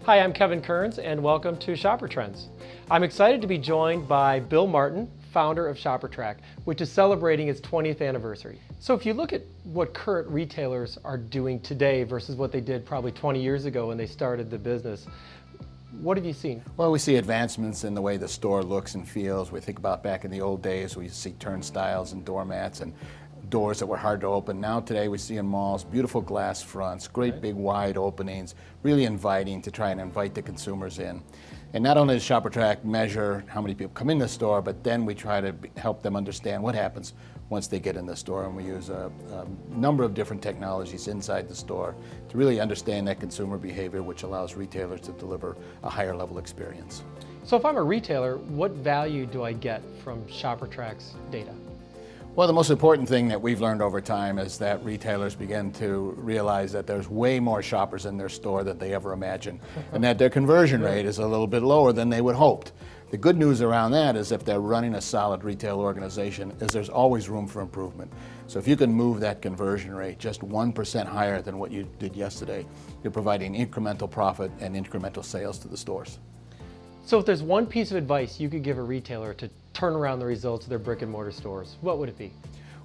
Hi, I'm Kevin Kearns and welcome to Shopper Trends. I'm excited to be joined by Bill Martin, founder of ShopperTrak, which is celebrating its 20th anniversary. So if you look at what current retailers are doing today versus what they did probably 20 years ago when they started the business, what have you seen? Well, we see advancements in the way the store looks and feels. We think about back in the old days, we see turnstiles and doormats and doors that were hard to open. Now today we see in malls beautiful glass fronts, great big wide openings, really inviting to try and invite the consumers in. And not only does ShopperTrak measure how many people come in the store, but then we try to help them understand what happens once they get in the store. And we use a number of different technologies inside the store to really understand that consumer behavior, which allows retailers to deliver a higher level experience. So if I'm a retailer, what value do I get from ShopperTrak's data? Well, the most important thing that we've learned over time is that retailers begin to realize that there's way more shoppers in their store than they ever imagined, and that their conversion rate is a little bit lower than they would hoped. The good news around that is if they're running a solid retail organization, is there's always room for improvement. So if you can move that conversion rate just 1% higher than what you did yesterday, you're providing incremental profit and incremental sales to the stores. So if there's one piece of advice you could give a retailer to turn around the results of their brick and mortar stores, what would it be?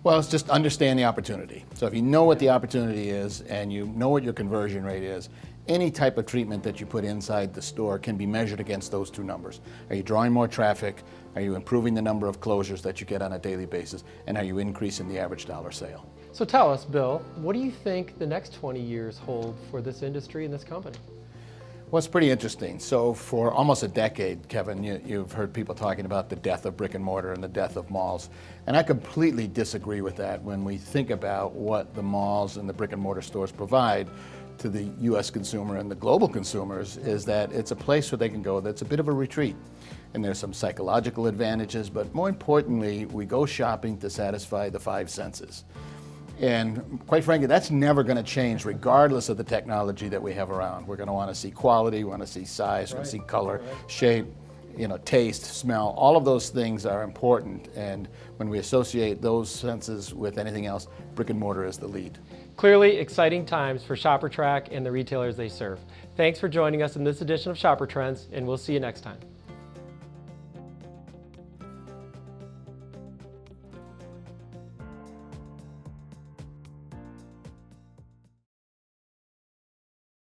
Well, it's just understand the opportunity. So if you know what the opportunity is and you know what your conversion rate is, any type of treatment that you put inside the store can be measured against those two numbers. Are you drawing more traffic? Are you improving the number of closures that you get on a daily basis? And are you increasing the average dollar sale? So tell us, Bill, what do you think the next 20 years hold for this industry and this company? Well, it's pretty interesting. So for almost a decade, Kevin, you've heard people talking about the death of brick and mortar and the death of malls. And I completely disagree with that when we think about what the malls and the brick and mortar stores provide to the US consumer and the global consumers, is that it's a place where they can go that's a bit of a retreat. And there's some psychological advantages, but more importantly, we go shopping to satisfy the five senses. And quite frankly, that's never going to change regardless of the technology that we have around. We're going to want to see quality, we want to see size, we want to see color, shape, taste, smell. All of those things are important. And when we associate those senses with anything else, brick and mortar is the lead. Clearly exciting times for ShopperTrak and the retailers they serve. Thanks for joining us in this edition of Shopper Trends, and we'll see you next time.